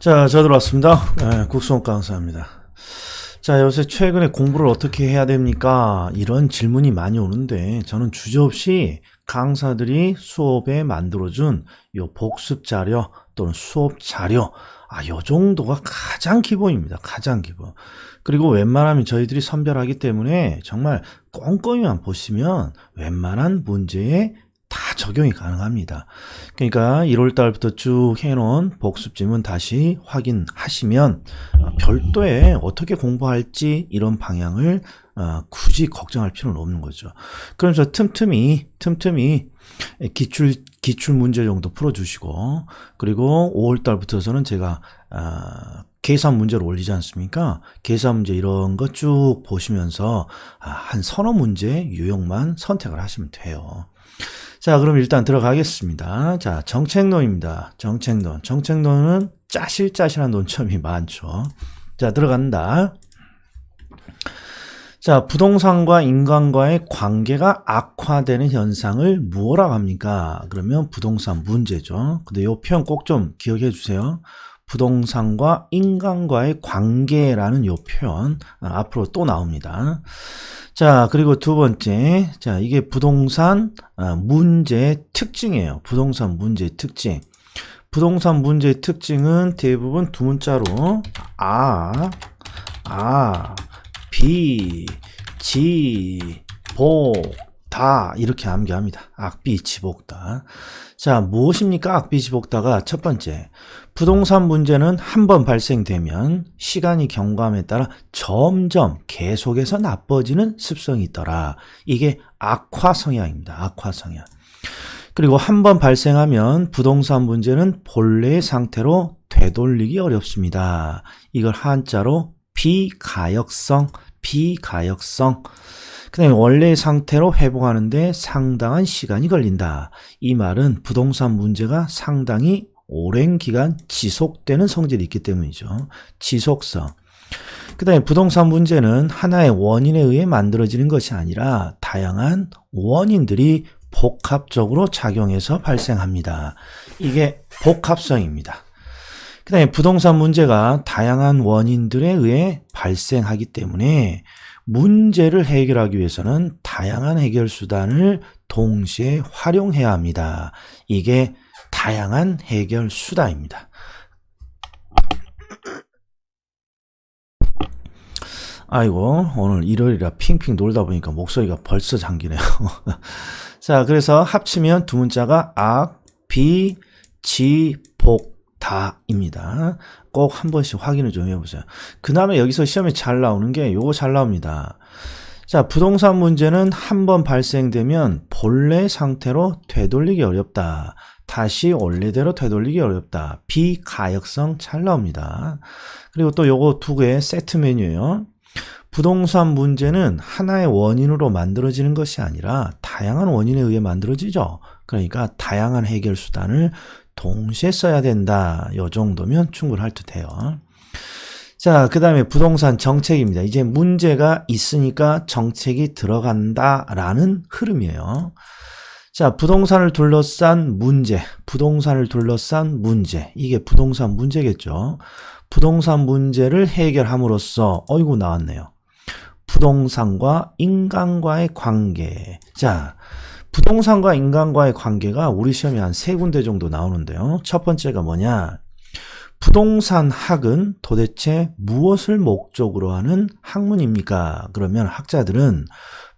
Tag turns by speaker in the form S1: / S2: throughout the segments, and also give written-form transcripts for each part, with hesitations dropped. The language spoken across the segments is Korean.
S1: 자, 저 들어왔습니다. 국수원 강사입니다. 자, 요새 최근에 공부를 어떻게 해야 됩니까? 이런 질문이 많이 오는데 저는 주저없이 강사들이 수업에 만들어준 요 복습 자료 또는 수업 자료, 요 정도가 가장 기본입니다. 가장 기본. 그리고 웬만하면 저희들이 선별하기 때문에 정말 꼼꼼히만 보시면 웬만한 문제에 다 적용이 가능합니다. 그러니까 1월 달부터 쭉 해놓은 복습집은 다시 확인하시면 별도의 어떻게 공부할지 이런 방향을 굳이 걱정할 필요는 없는 거죠. 그러면서 틈틈이 기출 문제 정도 풀어주시고, 그리고 5월 달부터서는 제가 계산 문제를 올리지 않습니까? 계산 문제 이런 거 쭉 보시면서 한 서너 문제 유형만 선택을 하시면 돼요. 자, 그럼 일단 들어가겠습니다. 자, 정책론입니다. 정책론은 짜실짜실한 논점이 많죠. 자, 들어간다. 자, 부동산과 인간과의 관계가 악화되는 현상을 뭐라고 합니까? 그러면 부동산 문제죠. 근데 이 표현 꼭 좀 기억해 주세요. 부동산과 인간과의 관계라는 이 표현 앞으로 또 나옵니다. 자, 그리고 두 번째, 자, 이게 부동산 문제의 특징이에요. 부동산 문제의 특징. 부동산 문제의 특징은 대부분 두 문자로 비, 지, 복, 다 이렇게 암기합니다. 악비지복다. 자, 무엇입니까? 악비지복다가 첫 번째, 부동산 문제는 한번 발생되면 시간이 경과함에 따라 점점 계속해서 나빠지는 습성이 있더라. 이게 악화 성향입니다. 악화 성향. 그리고 한번 발생하면 부동산 문제는 본래의 상태로 되돌리기 어렵습니다. 이걸 한자로 비가역성. 그 다음에 원래의 상태로 회복하는데 상당한 시간이 걸린다. 이 말은 부동산 문제가 상당히 오랜 기간 지속되는 성질이 있기 때문이죠. 지속성. 그 다음에 부동산 문제는 하나의 원인에 의해 만들어지는 것이 아니라 다양한 원인들이 복합적으로 작용해서 발생합니다. 이게 복합성입니다. 그 다음에 부동산 문제가 다양한 원인들에 의해 발생하기 때문에 문제를 해결하기 위해서는 다양한 해결 수단을 동시에 활용해야 합니다. 이게 다양한 해결 수단입니다. 아이고, 오늘 일요일이라 핑핑 놀다 보니까 목소리가 벌써 잠기네요. 자, 그래서 합치면 두 문자가 악, 비, 지, 복, 다입니다. 꼭 한 번씩 확인을 좀 해보세요. 그 다음에 여기서 시험에 잘 나오는 게 요거 잘 나옵니다. 자, 부동산 문제는 한 번 발생되면 본래 상태로 되돌리기 어렵다. 다시 원래대로 되돌리기 어렵다. 비가역성 잘 나옵니다. 그리고 또 요거 두 개의 세트 메뉴예요. 부동산 문제는 하나의 원인으로 만들어지는 것이 아니라 다양한 원인에 의해 만들어지죠. 그러니까 다양한 해결 수단을 동시에 써야 된다. 요 정도면 충분할 듯해요. 자, 그 다음에 부동산 정책입니다. 이제 문제가 있으니까 정책이 들어간다라는 흐름이에요. 자, 부동산을 둘러싼 문제, 이게 부동산 문제겠죠. 부동산 문제를 해결함으로써, 어이구 나왔네요. 부동산과 인간과의 관계. 자, 부동산과 인간과의 관계가 우리 시험에 한 세 군데 정도 나오는데요. 첫 번째가 뭐냐? 부동산 학은 도대체 무엇을 목적으로 하는 학문입니까? 그러면 학자들은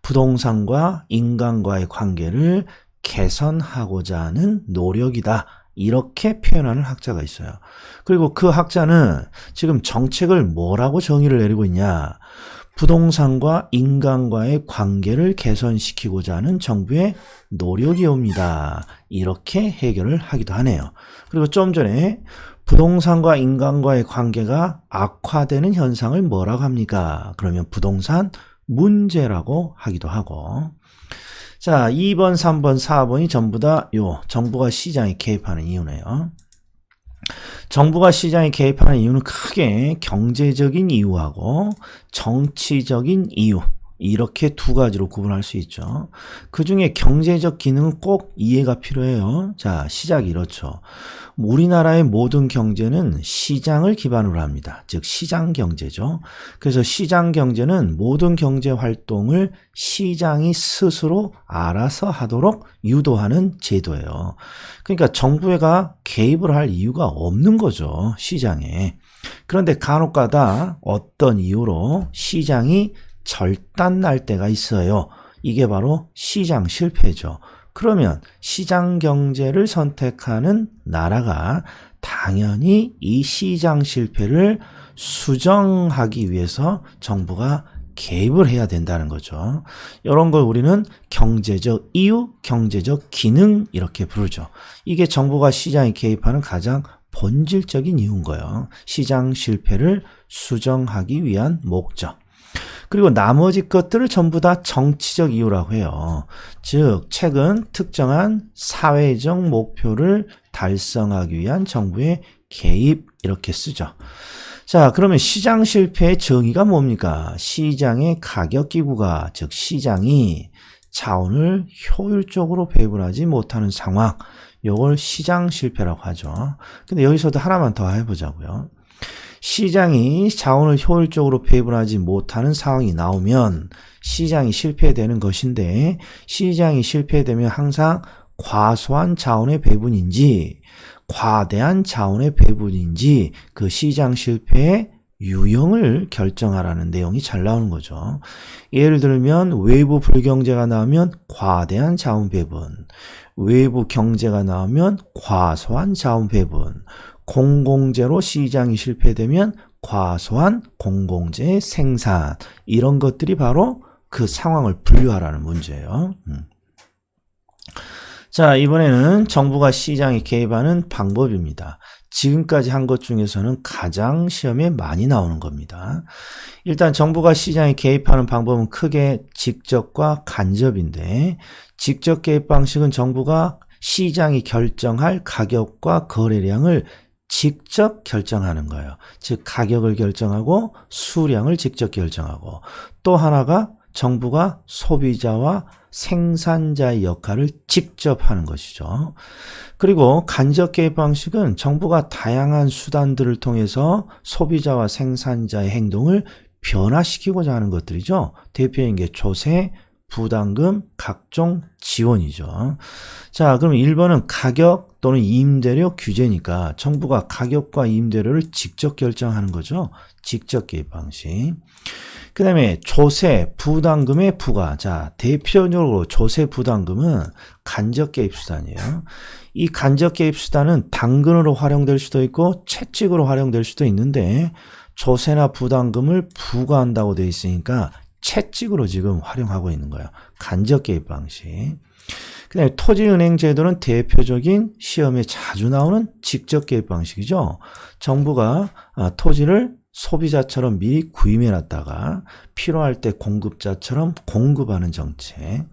S1: 부동산과 인간과의 관계를 개선하고자 하는 노력이다. 이렇게 표현하는 학자가 있어요. 그리고 그 학자는 지금 정책을 뭐라고 정의를 내리고 있냐? 부동산과 인간과의 관계를 개선시키고자 하는 정부의 노력이 옵니다. 이렇게 해결을 하기도 하네요. 그리고 좀 전에 부동산과 인간과의 관계가 악화되는 현상을 뭐라고 합니까? 그러면 부동산 문제라고 하기도 하고. 자, 2번, 3번, 4번이 전부 다 정부가 시장에 개입하는 이유네요. 정부가 시장에 개입하는 이유는 크게 경제적인 이유하고 정치적인 이유, 이렇게 두 가지로 구분할 수 있죠. 그 중에 경제적 기능은 꼭 이해가 필요해요. 자, 시작이 이렇죠. 우리나라의 모든 경제는 시장을 기반으로 합니다. 즉 시장 경제죠. 그래서 시장 경제는 모든 경제 활동을 시장이 스스로 알아서 하도록 유도하는 제도예요. 그러니까 정부가 개입을 할 이유가 없는 거죠. 시장에. 그런데 간혹가다 어떤 이유로 시장이 절단날 때가 있어요. 이게 바로 시장 실패죠. 그러면 시장 경제를 선택하는 나라가 당연히 이 시장 실패를 수정하기 위해서 정부가 개입을 해야 된다는 거죠. 이런 걸 우리는 경제적 이유, 경제적 기능 이렇게 부르죠. 이게 정부가 시장에 개입하는 가장 본질적인 이유인 거예요. 시장 실패를 수정하기 위한 목적. 그리고 나머지 것들을 전부 다 정치적 이유라고 해요. 즉 최근 특정한 사회적 목표를 달성하기 위한 정부의 개입 이렇게 쓰죠. 자, 그러면 시장 실패의 정의가 뭡니까? 시장의 가격기구가, 즉 시장이 자원을 효율적으로 배분하지 못하는 상황, 이걸 시장 실패라고 하죠. 근데 여기서도 하나만 더 해보자고요. 시장이 자원을 효율적으로 배분하지 못하는 상황이 나오면 시장이 실패되는 것인데, 시장이 실패되면 항상 과소한 자원의 배분인지 과대한 자원의 배분인지 그 시장 실패의 유형을 결정하라는 내용이 잘 나오는 거죠. 예를 들면 외부 불경제가 나오면 과대한 자원 배분, 외부 경제가 나오면 과소한 자원 배분, 공공재로 시장이 실패되면 과소한 공공재 생산, 이런 것들이 바로 그 상황을 분류하라는 문제예요. 자, 이번에는 정부가 시장에 개입하는 방법입니다. 지금까지 한 것 중에서는 가장 시험에 많이 나오는 겁니다. 일단 정부가 시장에 개입하는 방법은 크게 직접과 간접인데, 직접 개입 방식은 정부가 시장이 결정할 가격과 거래량을 직접 결정하는 거예요. 즉 가격을 결정하고 수량을 직접 결정하고, 또 하나가 정부가 소비자와 생산자의 역할을 직접 하는 것이죠. 그리고 간접 개입 방식은 정부가 다양한 수단들을 통해서 소비자와 생산자의 행동을 변화시키고자 하는 것들이죠. 대표적인 게 조세, 부담금, 각종 지원이죠. 자, 그럼 1번은 가격 또는 임대료 규제니까 정부가 가격과 임대료를 직접 결정하는 거죠. 직접 개입 방식. 그 다음에 조세, 부담금의 부과. 자, 대표적으로 조세, 부담금은 간접 개입 수단이에요. 이 간접 개입 수단은 당근으로 활용될 수도 있고 채찍으로 활용될 수도 있는데, 조세나 부담금을 부과한다고 되어 있으니까 채찍으로 지금 활용하고 있는 거예요. 간접 개입 방식. 그 다음에 토지은행 제도는 대표적인 시험에 자주 나오는 직접 개입 방식이죠. 정부가 토지를 소비자처럼 미리 구입해 놨다가 필요할 때 공급자처럼 공급하는 정책.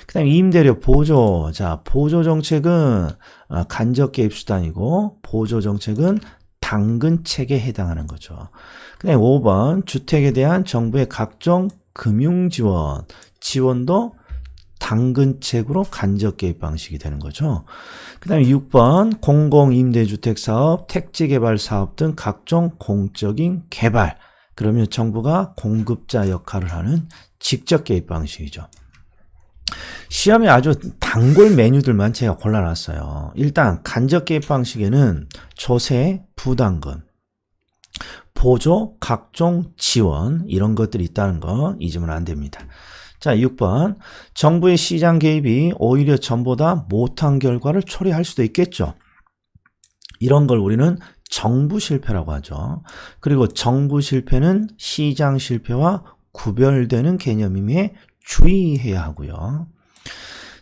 S1: 그 다음에 임대료 보조. 자, 보조 정책은 간접 개입 수단이고, 보조 정책은 당근책에 해당하는 거죠. 그 다음에 5번 주택에 대한 정부의 각종 금융 지원. 지원도 당근책으로 간접 개입 방식이 되는 거죠. 그 다음에 6번 공공임대주택사업, 택지개발사업 등 각종 공적인 개발. 그러면 정부가 공급자 역할을 하는 직접 개입 방식이죠. 시험에 아주 단골 메뉴들만 제가 골라놨어요. 일단 간접 개입 방식에는 조세, 부담금, 보조, 각종 지원, 이런 것들이 있다는 거 잊으면 안 됩니다. 자, 6번 정부의 시장 개입이 오히려 전보다 못한 결과를 초래할 수도 있겠죠. 이런 걸 우리는 정부 실패라고 하죠. 그리고 정부 실패는 시장 실패와 구별되는 개념임에 주의해야 하고요.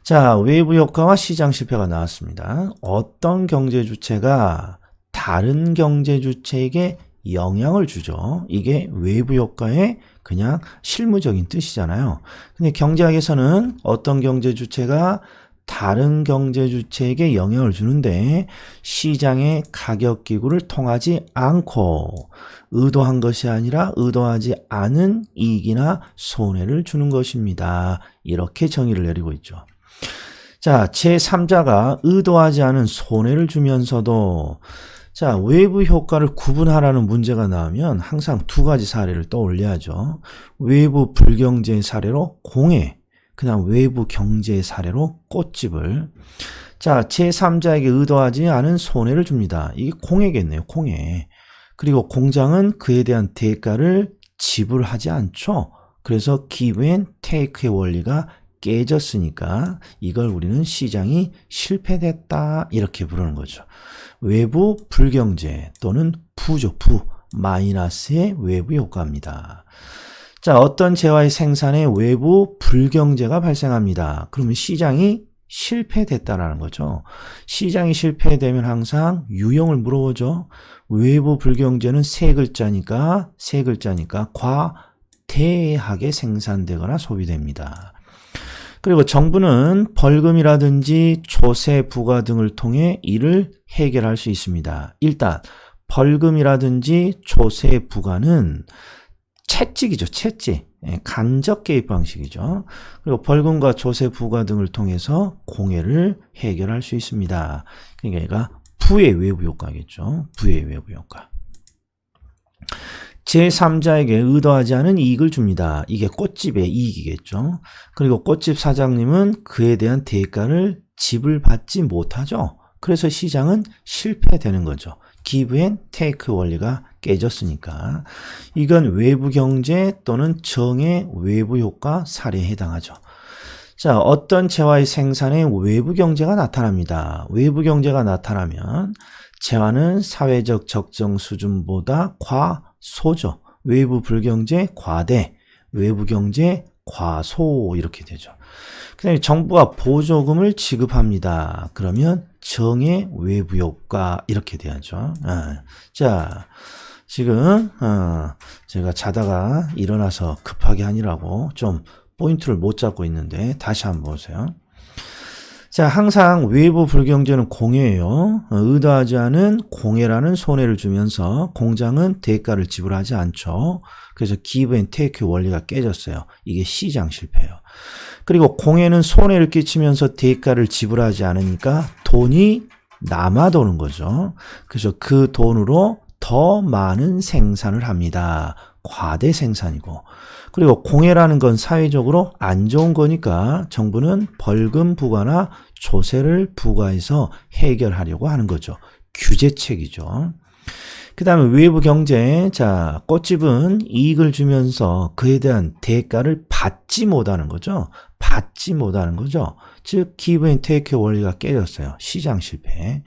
S1: 자, 외부 효과와 시장 실패가 나왔습니다. 어떤 경제 주체가 다른 경제 주체에게 영향을 주죠. 이게 외부 효과의 그냥 실무적인 뜻이잖아요. 근데 경제학에서는 어떤 경제 주체가 다른 경제 주체에게 영향을 주는데 시장의 가격 기구를 통하지 않고 의도한 것이 아니라 의도하지 않은 이익이나 손해를 주는 것입니다. 이렇게 정의를 내리고 있죠. 자, 제3자가 의도하지 않은 손해를 주면서도 자, 외부 효과를 구분하라는 문제가 나오면 항상 두 가지 사례를 떠올려야죠. 외부 불경제 사례로 공해, 그냥 외부 경제 사례로 꽃집을. 자, 제3자에게 의도하지 않은 손해를 줍니다. 이게 공해겠네요. 공해. 그리고 공장은 그에 대한 대가를 지불하지 않죠. 그래서 give and take의 원리가 깨졌으니까 이걸 우리는 시장이 실패됐다 이렇게 부르는 거죠. 외부 불경제 또는 부죠. 마이너스의 외부 효과입니다. 자, 어떤 재화의 생산에 외부 불경제가 발생합니다. 그러면 시장이 실패됐다라는 거죠. 시장이 실패되면 항상 유형을 물어보죠. 외부 불경제는 세 글자니까 과대하게 생산되거나 소비됩니다. 그리고 정부는 벌금이라든지 조세 부과 등을 통해 이를 해결할 수 있습니다. 일단 벌금이라든지 조세 부과는 채찍이죠. 채찍. 간접 개입 방식이죠. 그리고 벌금과 조세 부과 등을 통해서 공해를 해결할 수 있습니다. 그러니까 얘가 부의 외부 효과겠죠. 부의 외부 효과. 제3자에게 의도하지 않은 이익을 줍니다. 이게 꽃집의 이익이겠죠. 그리고 꽃집 사장님은 그에 대한 대가를 지불받지 못하죠. 그래서 시장은 실패되는 거죠. give and take 원리가 깨졌으니까. 이건 외부 경제 또는 정의 외부 효과 사례에 해당하죠. 자, 어떤 재화의 생산에 외부 경제가 나타납니다. 외부 경제가 나타나면 재화는 사회적 적정 수준보다 과소죠. 외부 불경제 과대, 외부 경제 과소 이렇게 되죠. 그 다음에 정부가 보조금을 지급합니다. 그러면 정의 외부 효과 이렇게 돼야죠. 자, 지금 제가 자다가 일어나서 급하게 하느라고 좀 포인트를 못 잡고 있는데 다시 한번 보세요. 자, 항상 외부 불경제는 공해예요. 의도하지 않은 공해라는 손해를 주면서 공장은 대가를 지불하지 않죠. 그래서 give and take 원리가 깨졌어요. 이게 시장 실패예요. 그리고 공해는 손해를 끼치면서 대가를 지불하지 않으니까 돈이 남아도는 거죠. 그래서 그 돈으로 더 많은 생산을 합니다. 과대 생산이고. 그리고 공해라는 건 사회적으로 안 좋은 거니까 정부는 벌금 부과나 조세를 부과해서 해결하려고 하는 거죠. 규제책이죠. 그 다음에 외부 경제. 자, 꽃집은 이익을 주면서 그에 대한 대가를 받지 못하는 거죠. 받지 못하는 거죠. 즉 give and take 원리가 깨졌어요. 시장 실패.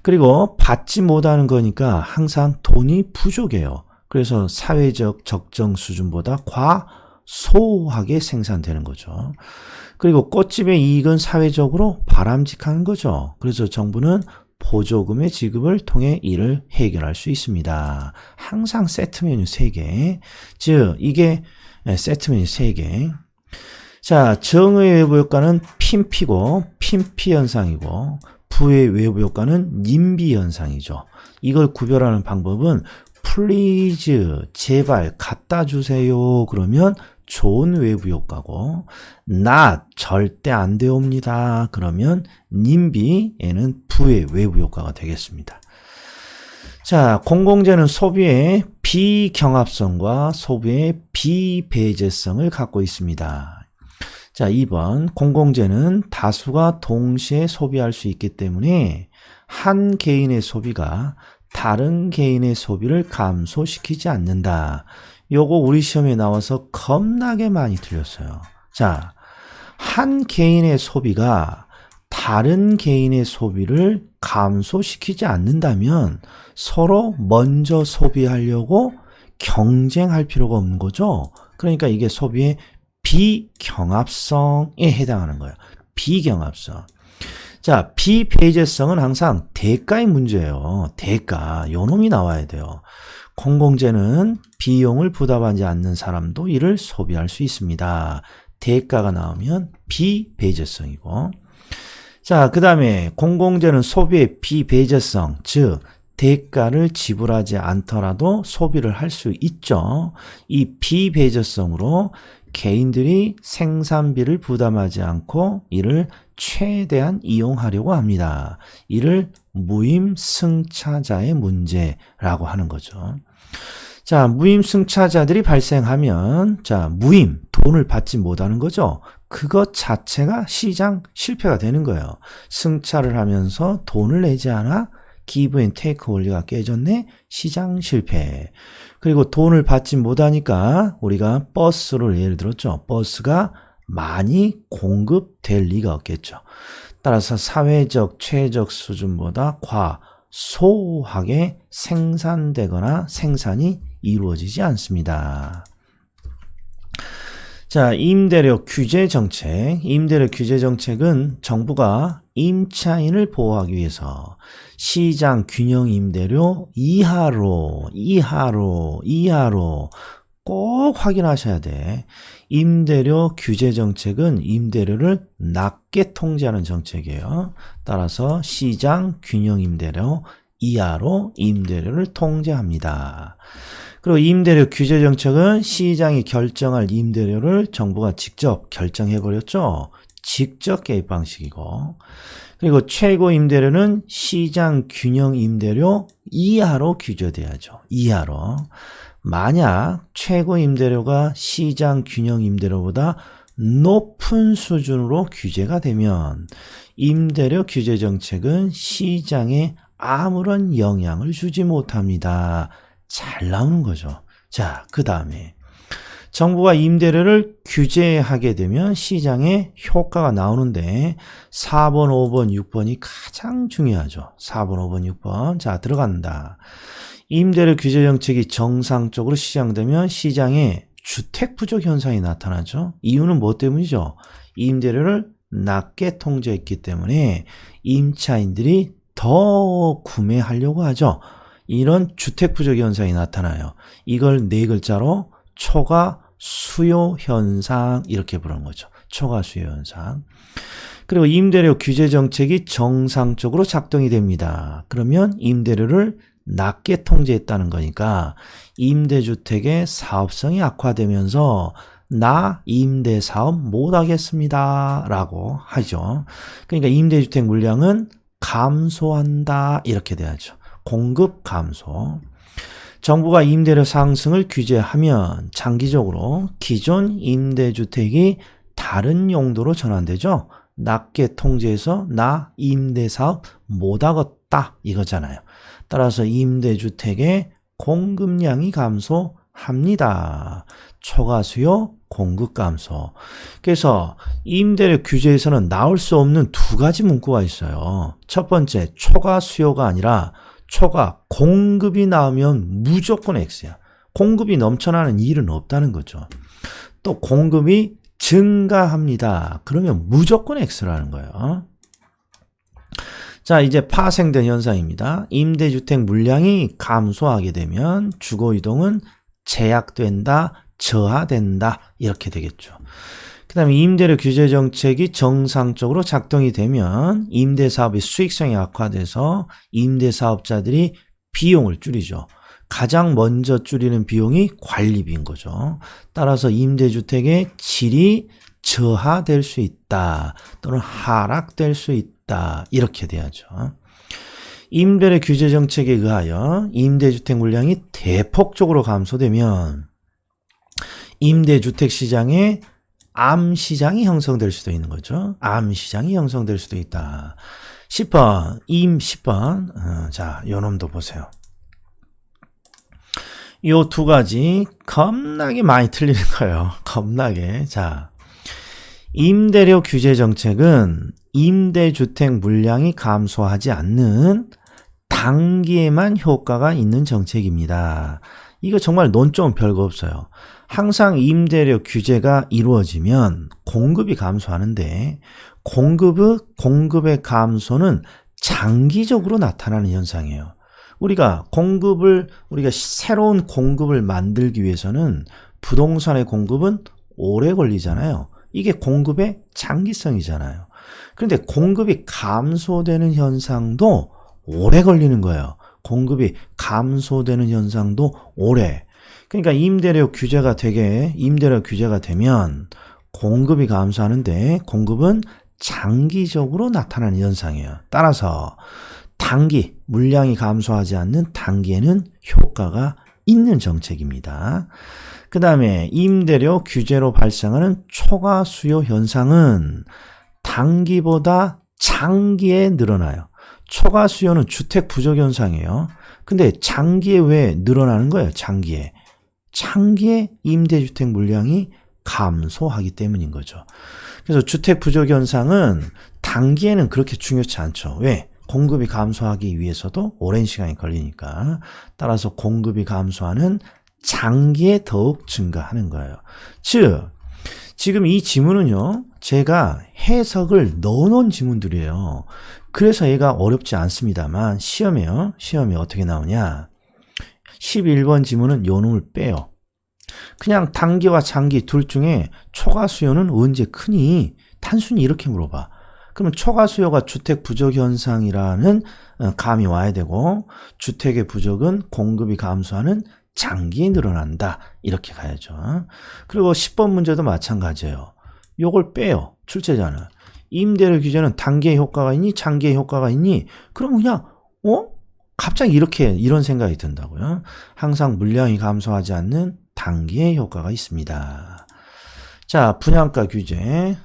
S1: 그리고 받지 못하는 거니까 항상 돈이 부족해요. 그래서 사회적 적정 수준보다 과소하게 생산되는 거죠. 그리고 꽃집의 이익은 사회적으로 바람직한 거죠. 그래서 정부는 보조금의 지급을 통해 이를 해결할 수 있습니다. 항상 세트 메뉴 3개. 즉 이게 세트 메뉴 3개. 자, 정의 외부 효과는 핀피고 핀피 현상이고 부의 외부 효과는 님비 현상이죠. 이걸 구별하는 방법은 플리즈 제발 갖다 주세요 그러면 좋은 외부 효과고 not 절대 안 되옵니다 그러면 님비에는 부의 외부 효과가 되겠습니다. 자, 공공재는 소비의 비경합성과 소비의 비배제성을 갖고 있습니다. 자, 2번 공공재는 다수가 동시에 소비할 수 있기 때문에 한 개인의 소비가 다른 개인의 소비를 감소시키지 않는다. 요거 우리 시험에 나와서 겁나게 많이 틀렸어요. 자, 한 개인의 소비가 다른 개인의 소비를 감소시키지 않는다면 서로 먼저 소비하려고 경쟁할 필요가 없는 거죠. 그러니까 이게 소비의 비경합성에 해당하는 거예요. 비경합성. 자, 비배제성은 항상 대가의 문제예요. 대가. 요놈이 나와야 돼요. 공공재는 비용을 부담하지 않는 사람도 이를 소비할 수 있습니다. 대가가 나오면 비배제성이고. 자, 그 다음에 공공재는 소비의 비배제성, 즉 대가를 지불하지 않더라도 소비를 할 수 있죠. 이 비배제성으로 개인들이 생산비를 부담하지 않고 이를 최대한 이용하려고 합니다. 이를 무임승차자의 문제라고 하는 거죠. 자, 무임승차자들이 발생하면, 자, 무임, 돈을 받지 못하는 거죠. 그것 자체가 시장 실패가 되는 거예요. 승차를 하면서 돈을 내지 않아 기브 앤 테이크 원리가 깨졌네. 시장 실패. 그리고 돈을 받지 못하니까 우리가 버스를 예를 들었죠. 버스가 많이 공급될 리가 없겠죠. 따라서 사회적 최적 수준보다 과소하게 생산되거나 생산이 이루어지지 않습니다. 자, 임대료 규제 정책. 임대료 규제 정책은 정부가 임차인을 보호하기 위해서 시장 균형 임대료 이하로 꼭 확인하셔야 돼. 임대료 규제 정책은 임대료를 낮게 통제하는 정책이에요. 따라서 시장 균형 임대료 이하로 임대료를 통제합니다. 그리고 임대료 규제 정책은 시장이 결정할 임대료를 정부가 직접 결정해버렸죠. 직접 개입 방식이고. 그리고 최고 임대료는 시장 균형 임대료 이하로 규제돼야죠. 이하로. 만약 최고 임대료가 시장 균형 임대료보다 높은 수준으로 규제가 되면 임대료 규제 정책은 시장에 아무런 영향을 주지 못합니다. 잘 나오는 거죠. 자, 그 다음에 정부가 임대료를 규제하게 되면 시장에 효과가 나오는데 4번, 5번, 6번이 가장 중요하죠. 4번, 5번, 6번. 자, 들어간다. 임대료 규제 정책이 정상적으로 시행되면 시장에 주택 부족 현상이 나타나죠. 이유는 뭐 때문이죠? 임대료를 낮게 통제했기 때문에 임차인들이 더 구매하려고 하죠. 이런 주택 부족 현상이 나타나요. 이걸 네 글자로 초과 수요 현상 이렇게 부르는 거죠. 초과 수요 현상. 그리고 임대료 규제 정책이 정상적으로 작동이 됩니다. 그러면 임대료를 낮게 통제했다는 거니까 임대주택의 사업성이 악화되면서 나 임대사업 못하겠습니다 라고 하죠. 그러니까 임대주택 물량은 감소한다 이렇게 돼야죠. 공급 감소. 정부가 임대료 상승을 규제하면 장기적으로 기존 임대주택이 다른 용도로 전환되죠. 낮게 통제해서 나 임대사업 못하겠다 이거잖아요. 따라서 임대주택의 공급량이 감소합니다. 초과 수요, 공급 감소. 그래서 임대료 규제에서는 나올 수 없는 두 가지 문구가 있어요. 첫 번째, 초과 수요가 아니라 초과 공급이 나오면 무조건 X야. 공급이 넘쳐나는 일은 없다는 거죠. 또 공급이 증가합니다. 그러면 무조건 X라는 거예요. 자, 이제 파생된 현상입니다. 임대주택 물량이 감소하게 되면 주거이동은 제약된다, 저하된다 이렇게 되겠죠. 그 다음에 임대료 규제 정책이 정상적으로 작동이 되면 임대사업의 수익성이 악화돼서 임대사업자들이 비용을 줄이죠. 가장 먼저 줄이는 비용이 관리비인 거죠. 따라서 임대주택의 질이 저하될 수 있다 또는 하락될 수 있다 이렇게 돼야죠. 임대료 규제 정책에 의하여 임대주택 물량이 대폭적으로 감소되면 임대주택 시장에 암시장이 형성될 수도 있는 거죠. 암시장이 형성될 수도 있다. 10번, 10번. 자, 요 놈도 보세요. 요 두 가지 겁나게 많이 틀리는 거예요. 겁나게. 자, 임대료 규제 정책은 임대주택 물량이 감소하지 않는 단기에만 효과가 있는 정책입니다. 이거 정말 논점은 별거 없어요. 항상 임대료 규제가 이루어지면 공급이 감소하는데 공급의 감소는 장기적으로 나타나는 현상이에요. 우리가 새로운 공급을 만들기 위해서는 부동산의 공급은 오래 걸리잖아요. 이게 공급의 장기성이잖아요. 그런데 공급이 감소되는 현상도 오래 걸리는 거예요. 공급이 감소되는 현상도 오래. 그러니까 임대료 규제가 되면 공급이 감소하는데 공급은 장기적으로 나타나는 현상이에요. 따라서 단기, 물량이 감소하지 않는 단기에는 효과가 있는 정책입니다. 그 다음에 임대료 규제로 발생하는 초과 수요 현상은 단기보다 장기에 늘어나요. 초과 수요는 주택 부족 현상이에요. 근데 장기에 왜 늘어나는 거예요? 장기에 임대주택 물량이 감소하기 때문인 거죠. 그래서 주택 부족 현상은 단기에는 그렇게 중요치 않죠. 왜? 공급이 감소하기 위해서도 오랜 시간이 걸리니까. 따라서 공급이 감소하는 장기에 더욱 증가하는 거예요. 즉, 지금 이 지문은요, 제가 해석을 넣어놓은 지문들이에요. 그래서 얘가 어렵지 않습니다만, 시험에 어떻게 나오냐. 11번 지문은 요 놈을 빼요. 그냥 단기와 장기 둘 중에 초과 수요는 언제 크니? 단순히 이렇게 물어봐. 그러면 초과 수요가 주택 부족 현상이라는 감이 와야 되고, 주택의 부족은 공급이 감소하는 장기에 늘어난다. 이렇게 가야죠. 그리고 10번 문제도 마찬가지예요. 요걸 빼요. 출제자는. 임대료 규제는 단기에 효과가 있니? 장기에 효과가 있니? 그럼 그냥 갑자기 이런 생각이 든다고요. 항상 물량이 감소하지 않는 단기에 효과가 있습니다. 자, 분양가 규제.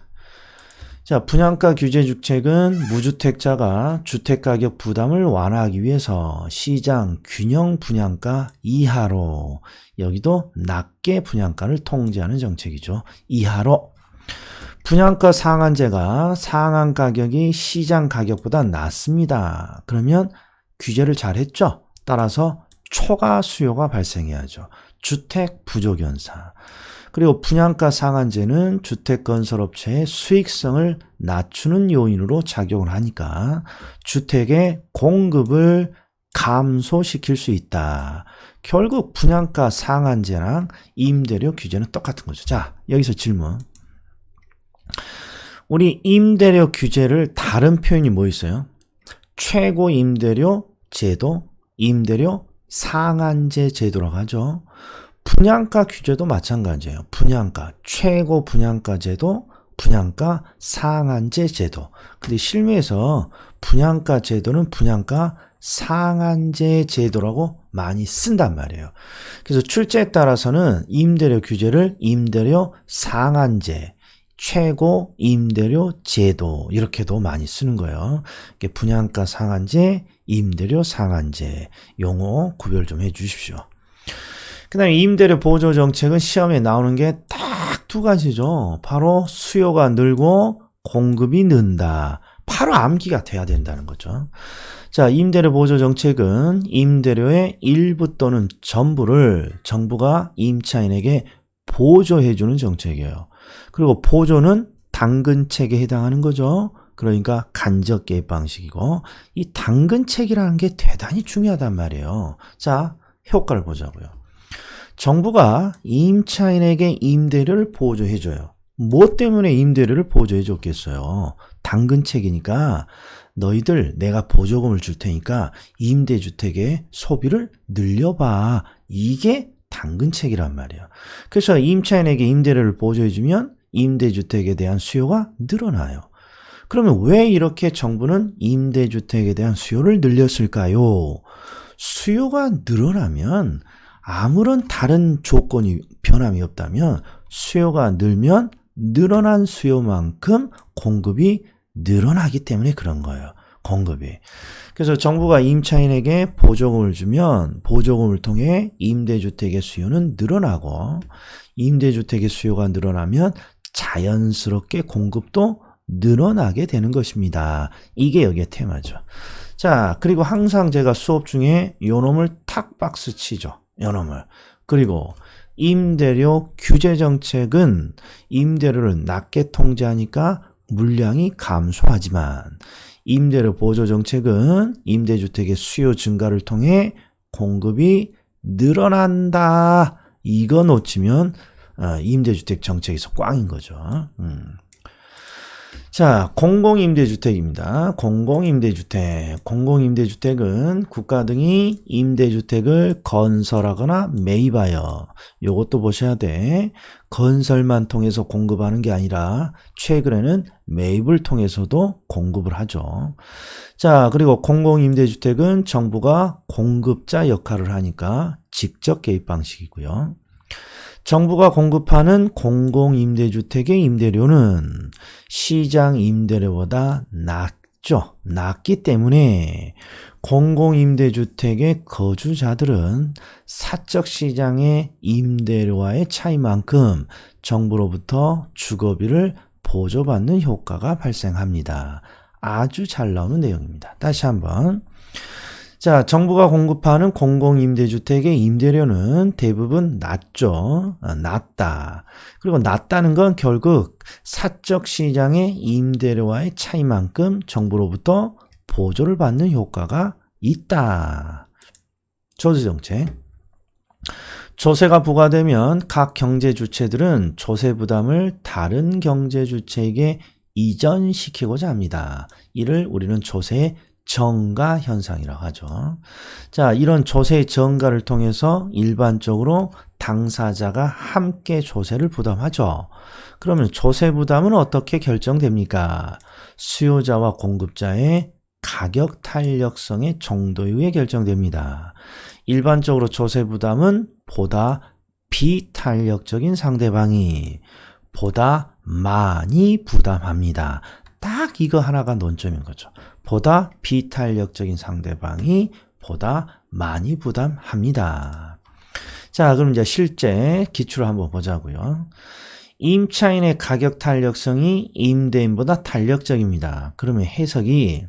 S1: 자, 분양가 규제 정책은 무주택자가 주택가격 부담을 완화하기 위해서 시장 균형 분양가 이하로, 여기도 낮게 분양가를 통제하는 정책이죠. 이하로. 분양가 상한제가 상한 가격이 시장 가격보다 낮습니다. 그러면 규제를 잘 했죠. 따라서 초과 수요가 발생해야죠. 주택 부족 현상. 그리고 분양가 상한제는 주택건설업체의 수익성을 낮추는 요인으로 작용을 하니까 주택의 공급을 감소시킬 수 있다. 결국 분양가 상한제랑 임대료 규제는 똑같은 거죠. 자, 여기서 질문. 우리 임대료 규제를 다른 표현이 뭐 있어요? 최고 임대료 제도, 임대료 상한제 제도라고 하죠. 분양가 규제도 마찬가지예요. 분양가, 최고 분양가 제도, 분양가 상한제 제도. 근데 실무에서 분양가 제도는 분양가 상한제 제도라고 많이 쓴단 말이에요. 그래서 출제에 따라서는 임대료 규제를 임대료 상한제, 최고 임대료 제도 이렇게도 많이 쓰는 거예요. 분양가 상한제, 임대료 상한제 용어 구별 좀 해주십시오. 그 다음에 임대료 보조 정책은 시험에 나오는 게 딱 두 가지죠. 바로 수요가 늘고 공급이 는다. 바로 암기가 돼야 된다는 거죠. 자, 임대료 보조 정책은 임대료의 일부 또는 전부를 정부가 임차인에게 보조해주는 정책이에요. 그리고 보조는 당근책에 해당하는 거죠. 그러니까 간접 개입 방식이고, 이 당근책이라는 게 대단히 중요하단 말이에요. 자, 효과를 보자고요. 정부가 임차인에게 임대료를 보조해줘요. 뭐 때문에 임대료를 보조해줬겠어요? 당근책이니까 너희들 내가 보조금을 줄 테니까 임대주택의 소비를 늘려봐. 이게 당근책이란 말이에요. 그래서 임차인에게 임대료를 보조해주면 임대주택에 대한 수요가 늘어나요. 그러면 왜 이렇게 정부는 임대주택에 대한 수요를 늘렸을까요? 수요가 늘어나면 아무런 다른 조건이 변함이 없다면 수요가 늘면 늘어난 수요만큼 공급이 늘어나기 때문에 그런 거예요. 공급이. 그래서 정부가 임차인에게 보조금을 주면 보조금을 통해 임대주택의 수요는 늘어나고, 임대주택의 수요가 늘어나면 자연스럽게 공급도 늘어나게 되는 것입니다. 이게 여기의 테마죠. 자, 그리고 항상 제가 수업 중에 요 놈을 탁 박스 치죠. 요 놈을. 그리고 임대료 규제 정책은 임대료를 낮게 통제하니까 물량이 감소하지만, 임대료 보조 정책은 임대주택의 수요 증가를 통해 공급이 늘어난다. 이거 놓치면 임대주택 정책에서 꽝인 거죠. 자, 공공임대주택입니다. 공공임대주택. 공공임대주택은 국가 등이 임대주택을 건설하거나 매입하여, 요것도 보셔야 돼. 건설만 통해서 공급하는 게 아니라 최근에는 매입을 통해서도 공급을 하죠. 자, 그리고 공공임대주택은 정부가 공급자 역할을 하니까 직접 개입 방식이고요. 정부가 공급하는 공공임대주택의 임대료는 시장 임대료보다 낮죠. 낮기 때문에 공공임대주택의 거주자들은 사적 시장의 임대료와의 차이만큼 정부로부터 주거비를 보조받는 효과가 발생합니다. 아주 잘 나오는 내용입니다. 다시 한번. 자, 정부가 공급하는 공공임대주택의 임대료는 대부분 낮죠. 낮다. 그리고 낮다는 건 결국 사적 시장의 임대료와의 차이만큼 정부로부터 보조를 받는 효과가 있다. 조세정책. 조세가 부과되면 각 경제주체들은 조세 부담을 다른 경제주체에게 이전시키고자 합니다. 이를 우리는 조세의 정가 현상이라고 하죠. 자, 이런 조세의 정가를 통해서 일반적으로 당사자가 함께 조세를 부담하죠. 그러면 조세 부담은 어떻게 결정됩니까? 수요자와 공급자의 가격 탄력성의 정도에 의해 결정됩니다. 일반적으로 조세 부담은 보다 비탄력적인 상대방이 보다 많이 부담합니다. 딱 이거 하나가 논점인 거죠. 보다 비탄력적인 상대방이 보다 많이 부담합니다. 자, 그럼 이제 실제 기출을 한번 보자고요. 임차인의 가격 탄력성이 임대인보다 탄력적입니다. 그러면 해석이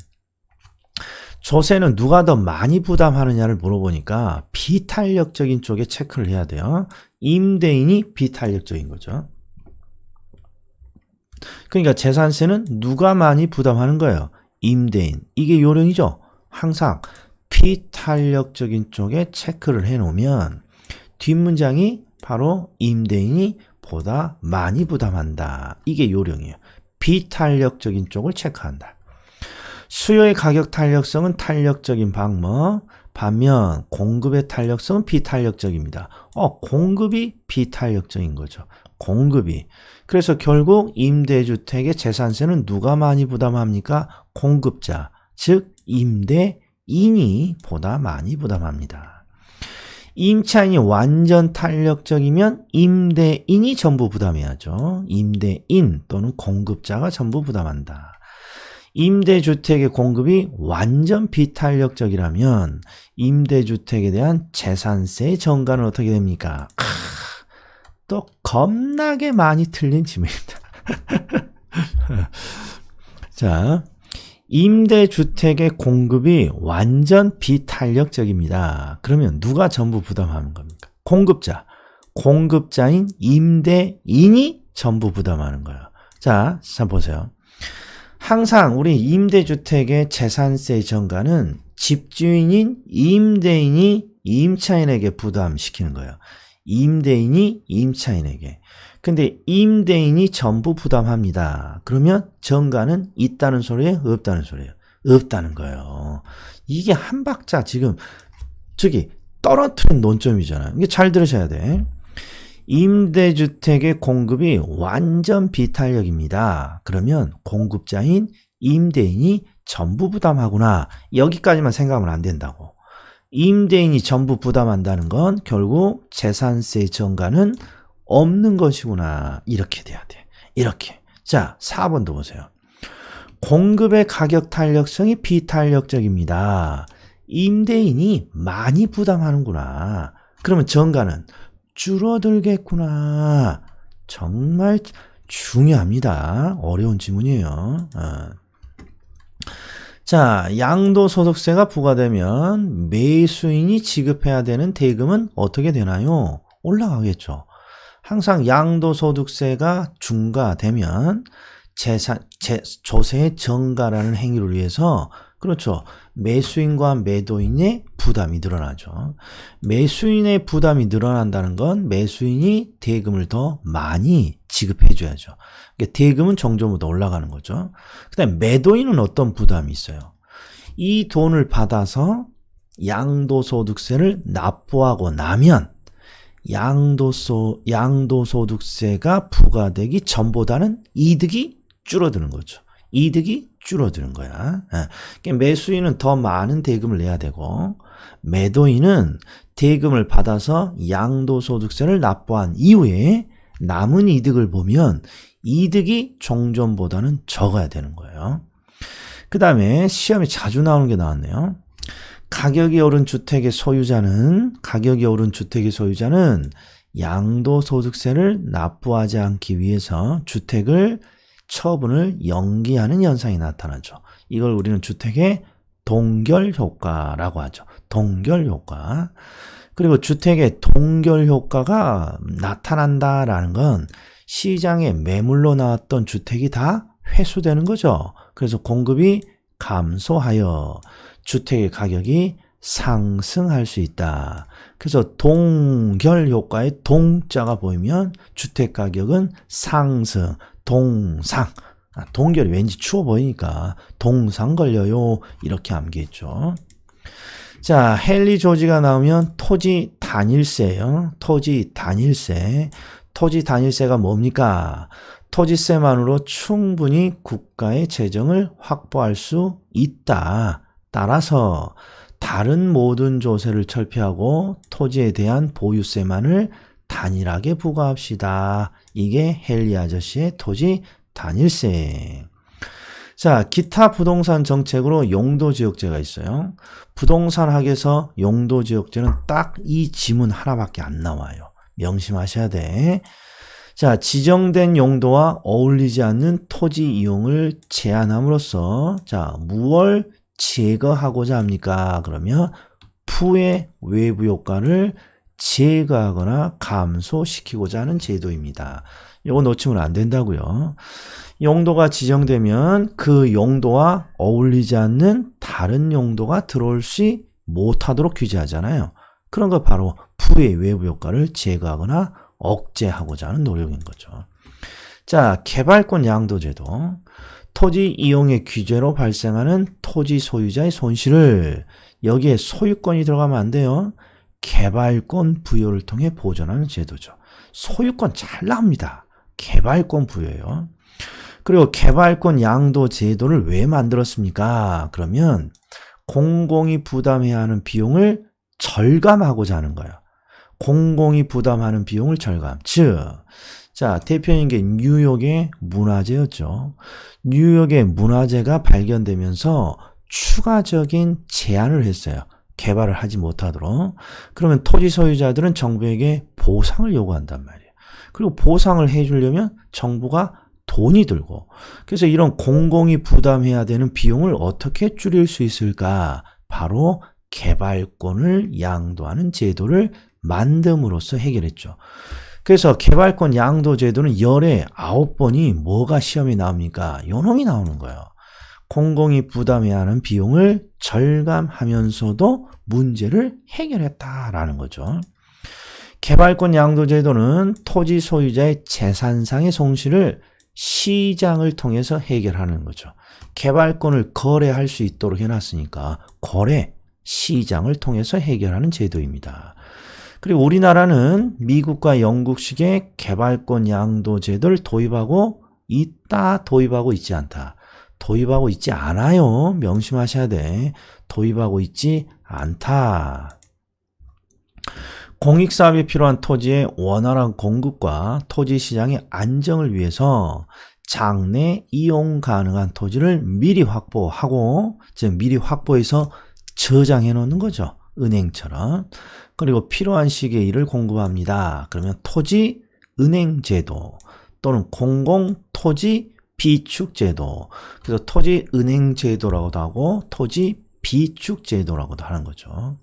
S1: 조세는 누가 더 많이 부담하느냐를 물어보니까 비탄력적인 쪽에 체크를 해야 돼요. 임대인이 비탄력적인 거죠. 그러니까 재산세는 누가 많이 부담하는 거예요? 임대인. 이게 요령이죠. 항상 비탄력적인 쪽에 체크를 해놓으면 뒷문장이 바로 임대인이 보다 많이 부담한다. 이게 요령이에요. 비탄력적인 쪽을 체크한다. 수요의 가격 탄력성은 탄력적인 방법, 반면 공급의 탄력성은 비탄력적입니다. 공급이 비탄력적인 거죠. 공급이. 그래서 결국 임대주택의 재산세는 누가 많이 부담합니까? 공급자, 즉 임대인이 보다 많이 부담합니다. 임차인이 완전 탄력적이면 임대인이 전부 부담해야죠. 임대인 또는 공급자가 전부 부담한다. 임대주택의 공급이 완전 비탄력적이라면 임대주택에 대한 재산세 정가는 어떻게 됩니까? 또 겁나게 많이 틀린 질문입니다. 자, 임대주택의 공급이 완전 비탄력적입니다. 그러면 누가 전부 부담하는 겁니까? 공급자. 공급자인 임대인이 전부 부담하는 거예요. 자, 자 보세요. 항상 우리 임대주택의 재산세 정가는 집주인인 임대인이 임차인에게 부담시키는 거예요. 임대인이 임차인에게. 근데 임대인이 전부 부담합니다. 그러면 정가는 있다는 소리예요? 없다는 소리예요? 없다는 거예요. 이게 한 박자 지금 저기 떨어뜨린 논점이잖아요. 이게 잘 들으셔야 돼. 임대주택의 공급이 완전 비탄력입니다. 그러면 공급자인 임대인이 전부 부담하구나. 여기까지만 생각하면 안 된다고. 임대인이 전부 부담한다는 건 결국 재산세 정가는 없는 것이구나. 이렇게 돼야 돼. 이렇게. 자, 4번도 보세요. 공급의 가격 탄력성이 비탄력적입니다. 임대인이 많이 부담하는구나. 그러면 정가는 줄어들겠구나. 정말 중요합니다. 어려운 지문이에요. 자, 양도소득세가 부과되면 매수인이 지급해야 되는 대금은 어떻게 되나요? 올라가겠죠. 항상 양도소득세가 중과되면 조세의 정가라는 행위를 위해서 그렇죠. 매수인과 매도인의 부담이 늘어나죠. 매수인의 부담이 늘어난다는 건 매수인이 대금을 더 많이 지급해 줘야죠. 그러니까 대금은 정전보다 올라가는 거죠. 그 다음에 매도인은 어떤 부담이 있어요? 이 돈을 받아서 양도소득세를 납부하고 나면 양도소득세가 부과되기 전보다는 이득이 줄어드는 거죠. 이득이 줄어드는 거야. 그러니까 매수인은 더 많은 대금을 내야 되고 매도인은 대금을 받아서 양도소득세를 납부한 이후에 남은 이득을 보면 이득이 종전보다는 적어야 되는 거예요. 그 다음에 시험에 자주 나오는 게 나왔네요. 가격이 오른 주택의 소유자는 양도소득세를 납부하지 않기 위해서 주택을 처분을 연기하는 현상이 나타나죠. 이걸 우리는 주택의 동결효과라고 하죠. 동결효과. 그리고 주택의 동결효과가 나타난다라는 건 시장에 매물로 나왔던 주택이 다 회수되는 거죠. 그래서 공급이 감소하여 주택의 가격이 상승할 수 있다. 그래서 동결효과의 동자가 보이면 주택 가격은 상승, 동상. 동결이 왠지 추워 보이니까 동상 걸려요. 이렇게 암기했죠. 자, 헨리 조지가 나오면 토지 단일세예요. 토지 단일세. 토지 단일세가 뭡니까? 토지세만으로 충분히 국가의 재정을 확보할 수 있다. 따라서 다른 모든 조세를 철폐하고 토지에 대한 보유세만을 단일하게 부과합시다. 이게 헨리 아저씨의 토지 단일세. 자, 기타 부동산 정책으로 용도지역제가 있어요. 부동산학에서 용도지역제는 딱 이 지문 하나밖에 안 나와요. 명심하셔야 돼. 자, 지정된 용도와 어울리지 않는 토지 이용을 제한함으로써 자, 무엇을 제거하고자 합니까? 그러면 부의 외부 효과를 제거하거나 감소시키고자 하는 제도입니다. 이거 놓치면 안 된다고요. 용도가 지정되면 그 용도와 어울리지 않는 다른 용도가 들어올 수 못하도록 규제하잖아요. 그런 거 바로 부의 외부 효과를 제거하거나 억제하고자 하는 노력인 거죠. 자, 개발권 양도제도. 토지 이용의 규제로 발생하는 토지 소유자의 손실을 여기에 소유권이 들어가면 안 돼요. 개발권 부여를 통해 보전하는 제도죠. 소유권 잘 나옵니다. 개발권 부여예요. 그리고 개발권 양도 제도를 왜 만들었습니까? 그러면 공공이 부담해야 하는 비용을 절감하고자 하는 거예요. 공공이 부담하는 비용을 절감. 즉, 자, 대표적인 게 뉴욕의 문화재였죠. 뉴욕의 문화재가 발견되면서 추가적인 제한을 했어요. 개발을 하지 못하도록. 그러면 토지 소유자들은 정부에게 보상을 요구한단 말이에요. 그리고 보상을 해주려면 정부가 돈이 들고. 그래서 이런 공공이 부담해야 되는 비용을 어떻게 줄일 수 있을까? 바로 개발권을 양도하는 제도를 만듦으로써 해결했죠. 그래서 개발권 양도 제도는 열에 9번이 뭐가 시험에 나옵니까? 요놈이 나오는 거예요. 공공이 부담해야 하는 비용을 절감하면서도 문제를 해결했다라는 거죠. 개발권 양도 제도는 토지 소유자의 재산상의 손실을 시장을 통해서 해결하는 거죠. 개발권을 거래할 수 있도록 해놨으니까 거래, 시장을 통해서 해결하는 제도입니다. 그리고 우리나라는 미국과 영국식의 개발권 양도 제도를 도입하고 있다, 도입하고 있지 않다. 도입하고 있지 않아요. 명심하셔야 돼. 도입하고 있지 않다. 공익사업에 필요한 토지의 원활한 공급과 토지 시장의 안정을 위해서 장래 이용 가능한 토지를 미리 확보하고, 즉 미리 확보해서 저장해 놓는 거죠. 은행처럼. 그리고 필요한 시기에 이를 공급합니다. 그러면 토지 은행 제도 또는 공공 토지 비축 제도. 그래서 토지 은행 제도라고도 하고 토지 비축 제도라고도 하는 거죠.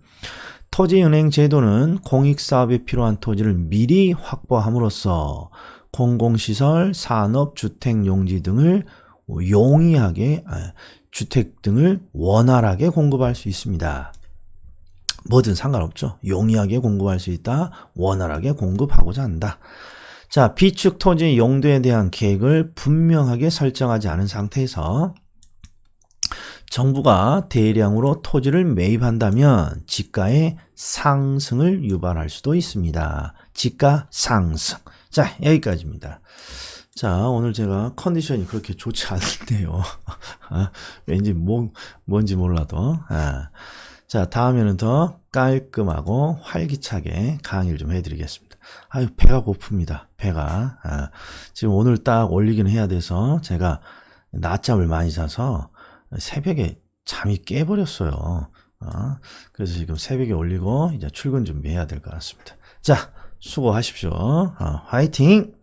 S1: 토지 은행 제도는 공익사업에 필요한 토지를 미리 확보함으로써 공공시설, 산업, 주택, 용지 등을 용이하게 주택 등을 원활하게 공급할 수 있습니다. 뭐든 상관없죠. 용이하게 공급할 수 있다. 원활하게 공급하고자 한다. 자, 비축 토지 용도에 대한 계획을 분명하게 설정하지 않은 상태에서 정부가 대량으로 토지를 매입한다면 지가의 상승을 유발할 수도 있습니다. 지가 상승. 자, 여기까지입니다. 자, 오늘 제가 컨디션이 그렇게 좋지 않은데요. 왠지 뭔지 몰라도. 자, 다음에는 더 깔끔하고 활기차게 강의를 좀 해드리겠습니다. 아유, 배가 고픕니다. 배가. 지금 오늘 딱 올리긴 해야 돼서 제가 낮잠을 많이 자서 새벽에 잠이 깨버렸어요. 그래서 지금 새벽에 올리고 이제 출근 준비해야 될 것 같습니다. 자, 수고하십시오. 화이팅!